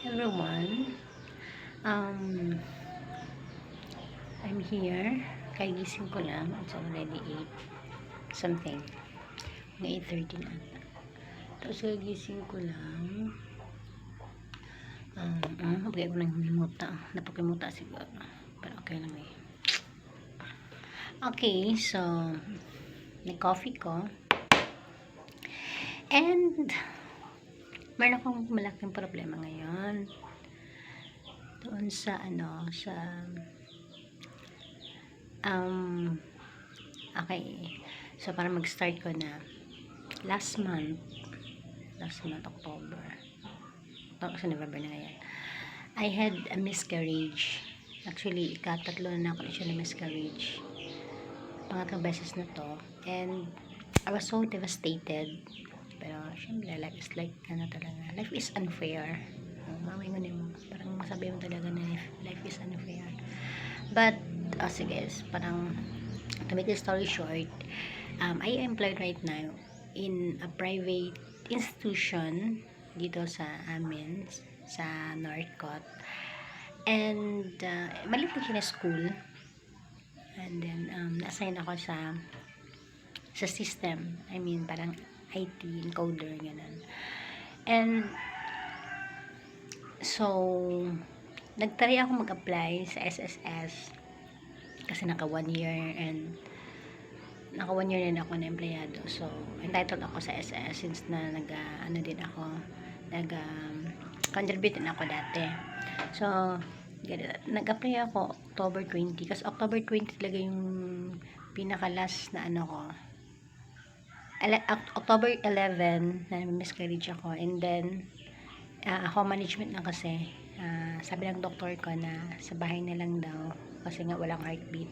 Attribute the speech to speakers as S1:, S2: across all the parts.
S1: Everyone. I'm here. Kagising ko lang. It's already 8 something. Mga 8:30 na. Tapos kagising ko lang. Pagkaya ko nang himimuta. Napakimuta siguro. Pero okay lang eh. Okay, so nag-coffee ko. And meron akong malaking problema ngayon. Doon sa okay, so para mag-start ko na last month October sa November na ngayon, I had a miscarriage. Actually, ikatatlo na ako siya na miscarriage, pangatlong beses na to, and I was so devastated. Pero syempre, life is like talaga, life is unfair. Mamay mo parang masabi mo talaga na life is unfair. But sige, parang to make the story short, I am employed right now in a private institution dito sa amin, sa Northcote. And maliit na siya na school. And then na-assign ako sa system. I mean, parang IT encoder, ganun. And so nagtry ako mag-apply sa SSS kasi naka 1 year din ako na empleyado. So entitled ako sa SSS since na contribute din ako dati. So nag-apply ako October 20 kasi October 20 talaga yung pinaka last na ko. October 11 na miscarriage ako, and then ako management na kasi sabi ng doktor ko na sa bahay na lang daw kasi nga walang heartbeat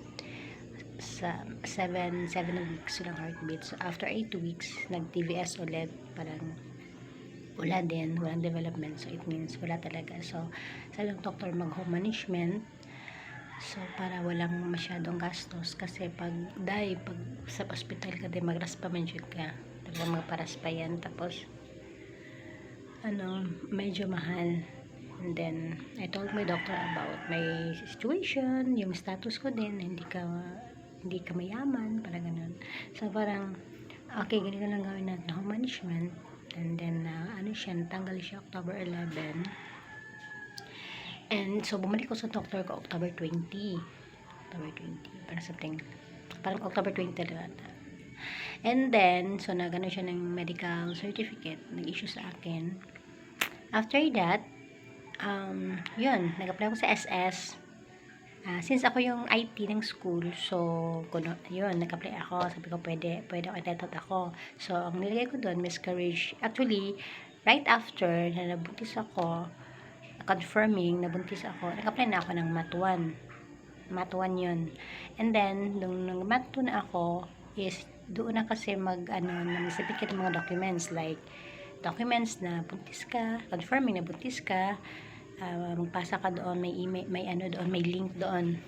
S1: sa 7 weeks walang heartbeat. So after 8 weeks nag-TVS ulit, parang wala din, walang development, so it means wala talaga. So sabi ng doktor mag home management, so para walang masyadong gastos kasi pag sa hospital ka din magraspa mention ka, talagang magparaspa yan, tapos medyo mahal. And then I told my doctor about my situation, yung status ko din, hindi ka mayaman, parang ganun. So parang okay, ganito lang gawin natin, home management. And then natanggal siya October 11. And so bumalik ko sa doctor ko October 20, parang something, parang October 20 talaga. And then so nagano siya ng medical certificate, nag-issue sa akin. After that, yun, nag-apply ako sa SS. Since ako yung IT ng school, so yun, nag-apply ako. Sabi ko pwede ako, entitled ako. So ang nilagay ko doon, miscarriage. Actually, right after na nabuntis ako, confirming nabuntis ako, nag-apply na ako ng MAT 1 yun. And then nung MAT 2 na ako, is doon na kasi mag-certificate ng mga documents, like documents na buntis ka, confirming na buntis ka, magpasa ka doon, may email, may doon, may link doon.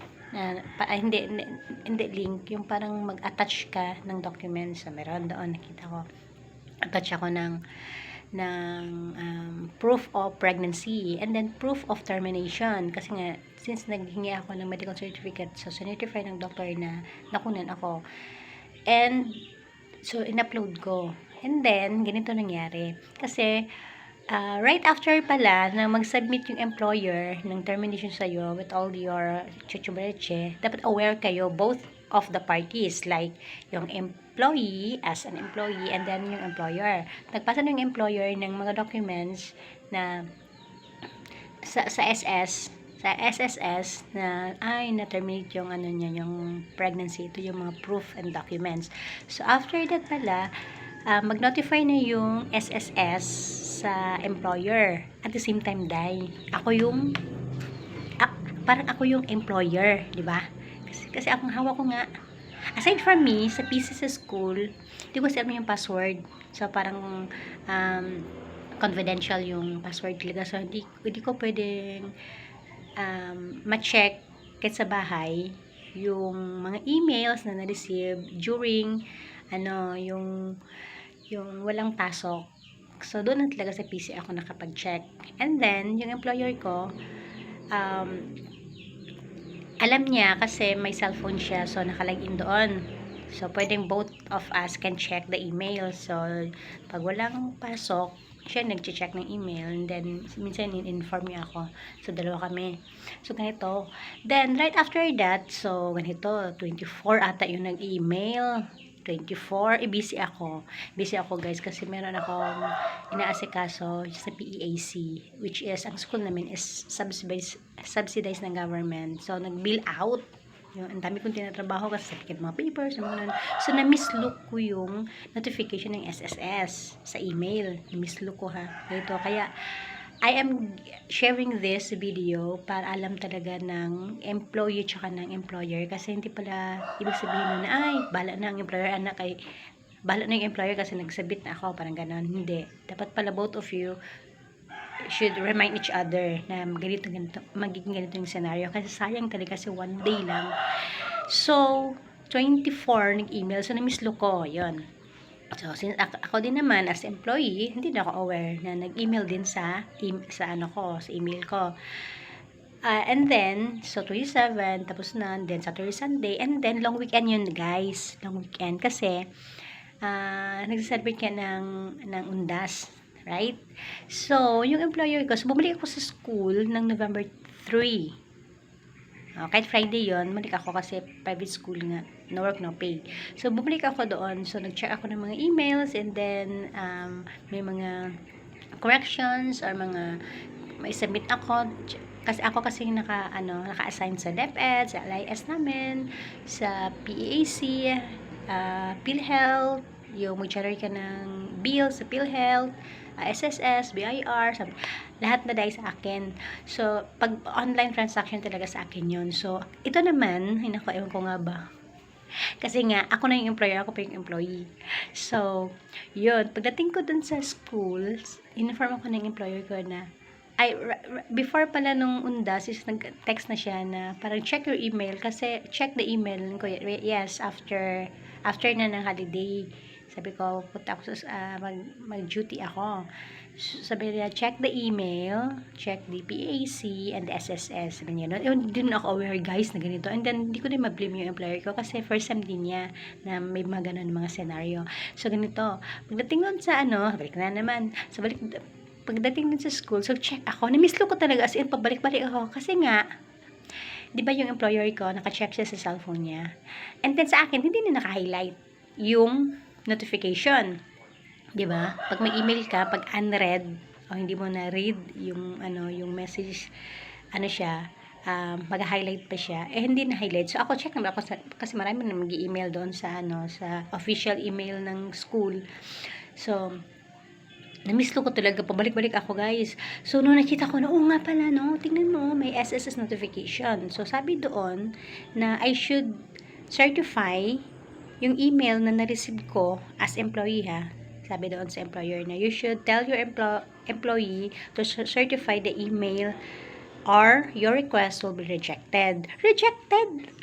S1: Hindi link, yung parang mag-attach ka ng documents. So, meron doon, nakita ko, attach ako ng proof of pregnancy, and then proof of termination, kasi nga since naghingi ako ng medical certificate, so certify ng doctor na nakunan ako, and so in-upload ko. And then ganito nangyari kasi right after pala na mag-submit yung employer ng termination sa'yo with all your chuchubereche, dapat aware kayo both of the parties, like yung employee as an employee, and then yung employer. Nagpasa ng employer ng mga documents na sa SSS na na-terminate yung yung pregnancy. Ito yung mga proof and documents. So after that pala, mag-notify na yung SSS sa employer. At the same time, parang ako yung employer, di ba? Kasi ang hawak ko nga, aside from me, sa PC sa school, hindi ko alam yung password. So, parang confidential yung password talaga. So, hindi ko pwedeng ma-check kahit sa bahay yung mga emails na na-receive during yung walang pasok. So, doon na talaga sa PC ako nakapag-check. And then, yung employer ko, alam niya kasi may cellphone siya, so nakalagin doon. So, pwedeng both of us can check the email. So, pag walang pasok, siya nag-check ng email, and then minsan in-inform niya ako. So, dalawa kami. So, ganito. Then, right after that, so, ganito, 24 ata yung nag-email. 24, busy ako. Busy ako guys kasi meron akong inaasikaso sa PEAC, which is, ang school namin is subsidized ng government. So, nag-bill out. Yung, ang dami kong tinatrabaho kasi sa mga papers, mga ganun. So, na-mislook ko yung notification ng SSS sa email. Na-mislook ko ha. Ito, kaya, I am sharing this video para alam talaga ng employee tsaka ng employer, kasi hindi pala ibig sabihin na ay, bala na ang employer, anak ay bala na yung employer kasi nagsabit na ako, parang ganon. Hindi. Dapat pala both of you should remind each other na ganito, magiging ganito yung scenario, kasi sayang talaga kasi one day lang. So, 24 nag-email, so na-mislook ko, yun. So, since ako din naman as employee, hindi na ako aware na nag-email din sa email ko. And then, so 27, tapos na, and then Saturday, Sunday, and then long weekend yun guys. Long weekend kasi, nagsa-celebrate ka ng undas, right? So, yung employer ko, so bumalik ako sa school ng November 3. Kahit Friday yon, bumalik ako kasi private school nga, no work, no pay. So, bumalik ako doon. So, nag-check ako ng mga emails, and then, may mga corrections or mga may submit ako. Kasi ako kasi naka-assign sa DepEd, sa LIS namin, sa PEAC, PhilHealth, yung mag-generate ka ng bill sa PhilHealth, SSS, BIR, lahat na dahil sa akin. So, pag online transaction talaga sa akin yun. So, ito naman, ewan ko nga ba. Kasi nga, ako na yung employer, ako pa yung employee. So, yun. Pagdating ko dun sa school, inform ako ng employer ko na, before pala nung undas, nag-text na siya na parang check your email, kasi check the email ko. Yes, after na ng holiday. Sabi ko, punta ako mag-duty ako. Sabi niya, check the email, check the PAC and the SSS. Sabi niya, hindi na ako aware guys na ganito. And then, hindi ko din ma-blame yung employer ko kasi first time din niya na may mga ganun mga scenario. So, ganito. Pagdating nun sa balik na naman. So, pagdating nun sa school, so check ako. Na-mislook ko talaga, as in, pabalik-balik ako. Kasi nga, di ba yung employer ko, naka-check siya sa cellphone niya. And then sa akin, hindi na naka-highlight yung notification. 'Di ba? Pag may email ka, pag unread o hindi mo na read yung yung message, siya, mag-highlight pa siya. Hindi na highlight. So ako check naman ako kasi marami na mag-email doon sa sa official email ng school. So na-mislook ko talaga, pabalik-balik ako guys. So nung nakita ko na, nga pala tingnan mo, may SSS notification. So sabi doon na I should certify yung email na na-receive ko as employee ha. Sabi doon sa employer na you should tell your employee to certify the email or your request will be rejected. Rejected!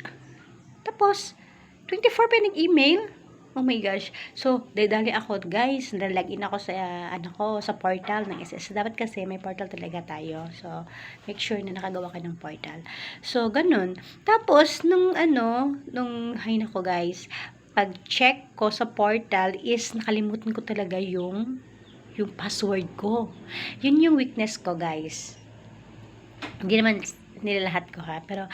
S1: Tapos, 24 pa nag-email. Oh my gosh. So, dali ako guys, nalagin ako sa sa portal ng SS. Dapat kasi may portal talaga tayo. So, make sure na nakagawa ka ng portal. So, ganun. Tapos nung hay nako guys, pag-check ko sa portal is nakalimutan ko talaga yung password ko. Yun yung weakness ko, guys. Hindi naman nilalahat ko ha, pero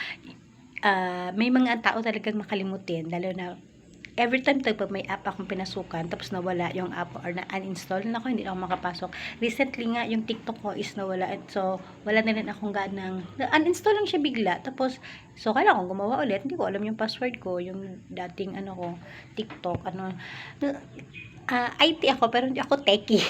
S1: may mga tao talagang makalimutin, lalo na every time pag may app akong pinasukan tapos nawala yung app or na-uninstall na ako, hindi na ako makapasok. Recently nga yung TikTok ko is nawala, so wala na rin akong ganang uninstall lang siya bigla. Tapos so kailangan kong gumawa ulit, hindi ko alam yung password ko, yung dating ko TikTok IT ako pero hindi ako techie.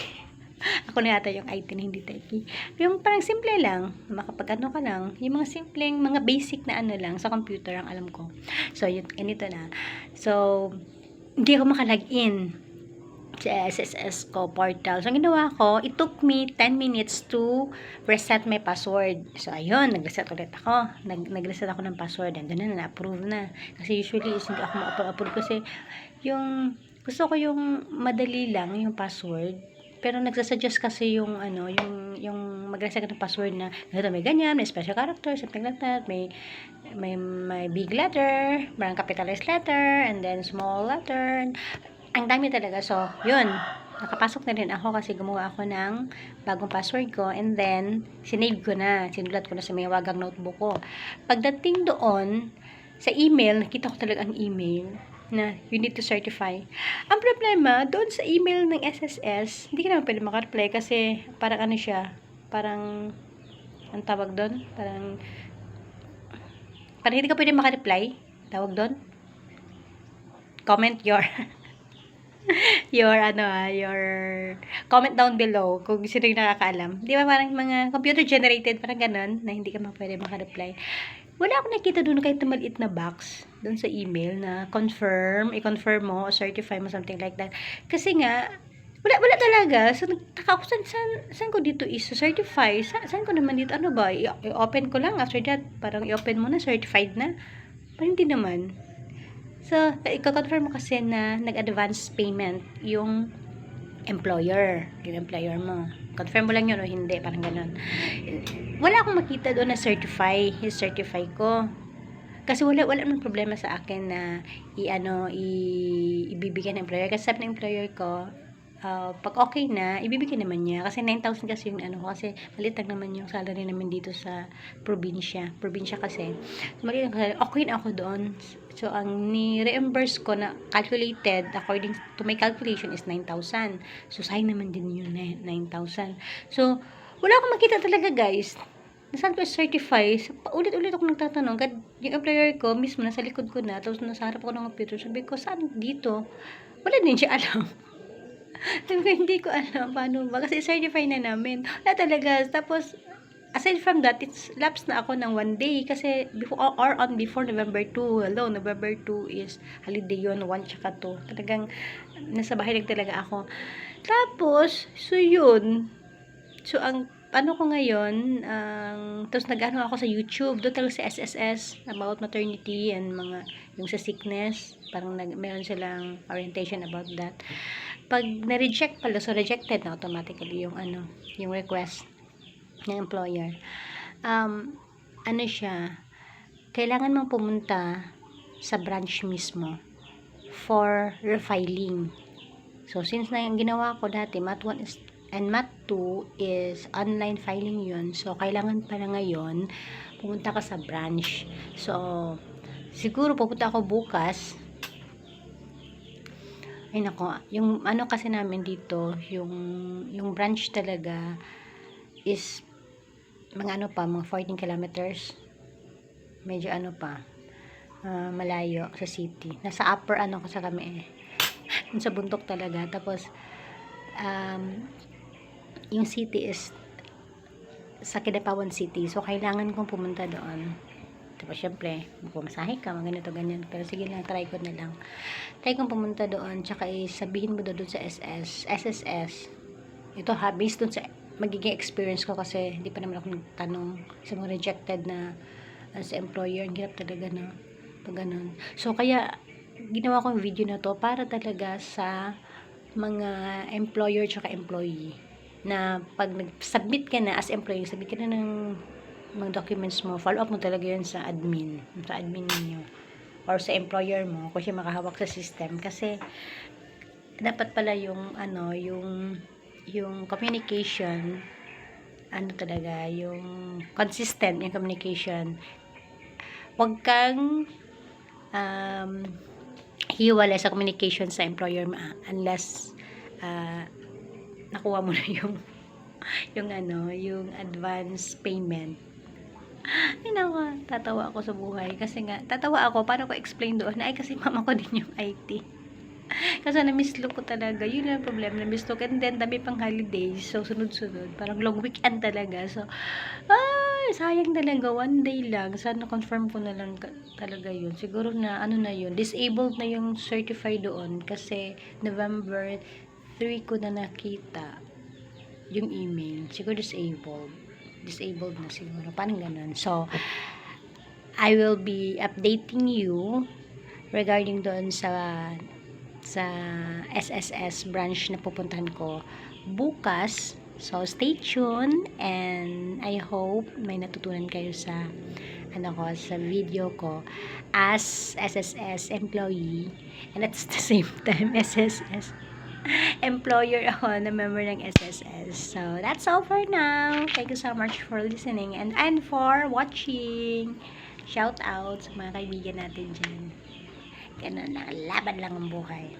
S1: Ako na yata yung IT na hindi techie. Yung parang simple lang, makapag ka lang, yung mga simpleng, mga basic na lang sa computer ang alam ko. So, yun, ganito na. So, hindi ako makalagin sa SSS ko portal. So, ang ginawa ko, it took me 10 minutes to reset my password. So, ayun, nag-reset ulit ako. Nag-reset ako ng password. And then na-approve na. Kasi usually, hindi ako ma-approve kasi yung, gusto ko yung madali lang, yung password. Pero nagsasuggest kasi yung ano, yung mag-reset ka ng password na ganito, may ganyan, may special character, something like that, may big letter, parang capitalized letter, and then small letter. Ang dami talaga. So, yun. Nakapasok na rin ako kasi gumawa ako ng bagong password ko, and then sinave ko na, sinulat ko na sa may wagang notebook ko. Pagdating doon sa email, nakita ko talaga ang email na you need to certify. Ang problema, doon sa email ng SSS, hindi ka naman pwede makareply kasi parang ano siya, parang, ang tawag doon, parang hindi ka pwede makareply, tawag doon, comment your your comment down below kung sino yung nakakaalam. Di ba parang mga computer generated, parang ganun, na hindi ka pwede makareply. Wala akong nakita doon kahit na maliit na box doon sa email na i-confirm mo, o certify mo, something like that. Kasi nga, wala talaga. So, nagtaka ako, saan ko dito is-certify? Saan ko naman dito? Ano ba? I-open ko lang. After that, parang i-open mo na, certified na. Parang hindi naman. So, i-confirm mo kasi na nag-advance payment yung employer mo. Confirm mo lang yun o hindi, parang ganun. Wala akong makita doon na certify ko. Kasi wala namang problema sa akin na ibibigay ng employer. Kasi sabi ng employer ko, pag okay na, ibibigay naman niya. Kasi 9,000 kasi yung kasi maliit lang naman yung salary namin dito sa probinsya. Probinsya kasi. So, maliit lang, okay na ako doon. So, ang ni-reimburse ko na calculated, according to my calculation, is 9,000. So, sayang naman din yun, 9,000. So, wala akong makita talaga, guys. Nasaan ko certify? Ulit-ulit ako nagtatanong. Yung employer ko, mismo, nasa likod ko na, tapos nasa harap ako ng computer. Sabi ko, saan dito? Wala din siya alam. Sabi ko, hindi ko alam paano ba. Kasi certify na namin. Wala talaga. Tapos, aside from that, it's lapse na ako ng 1 day. Kasi, before November 2. Hello, November 2 is holiday yun. 1 tsaka 2. Talagang, nasa bahay lang talaga ako. Tapos, so yun. So, ano ko ngayon, tapos nag-ano ako sa YouTube, doon talaga sa SSS, about maternity and yung sa sickness, parang meron silang orientation about that. Pag na-reject pala, so rejected na automatically yung request ng employer. Ano siya, kailangan mong pumunta sa branch mismo for refiling. So, since na yung ginawa ko dati, Mat 1 and Mat 2 is online filing yun. So, kailangan pala ngayon, pumunta ka sa branch. So, siguro pupunta ako bukas. Ay nako, yung kasi namin dito, yung branch talaga is mga mga 14 kilometers. Medyo malayo sa city. Nasa upper kasi kami sa bundok talaga. Tapos, yung city is sa Kidapawan City. So, kailangan kong pumunta doon. Tapos, syempre, pumasahe ka, ganito, ganyan. Pero, sige lang, try ko na lang. Try kong pumunta doon, tsaka sabihin mo doon sa SSS. Ito based doon sa magiging experience ko kasi hindi pa naman ako nagtanong sa mga rejected na sa employer. Ang hirap talaga na pag ganun. So, kaya, ginawa ko yung video na to para talaga sa mga employer tsaka employee na pag nag-submit ka na as employee, submit ka na ng mga documents mo, follow up mo talaga yun sa admin niyo or sa employer mo kung siya makahawak sa system. Kasi dapat pala yung communication talaga, yung consistent yung communication. Huwag kang hiwalay sa communication sa employer mo unless nakuha mo na yung advance payment. Ay naku, tatawa ako sa buhay kasi nga, tatawa ako, paano ko explain doon, ay kasi mama ko din yung IT. Kasi na-mislook ko talaga, yun yung problem, na-mislook, and then dami pang holidays, so sunod-sunod, parang long weekend talaga, so sayang talaga, 1 day lang. Sana confirm ko na lang talaga yun. Siguro na na yun, disabled na yung certify doon kasi November 3 ko na nakita yung email. Siguro disabled na siguro, parang ganun. So, I will be updating you regarding doon sa sa SSS branch na pupuntahan ko bukas. So, stay tuned and I hope may natutunan kayo sa sa video ko as SSS employee and at the same time SSS employer ako na member ng SSS. So, that's all for now. Thank you so much for listening and for watching. Shout out sa mga kaibigan natin dyan. Ganun lang, laban lang ang buhay.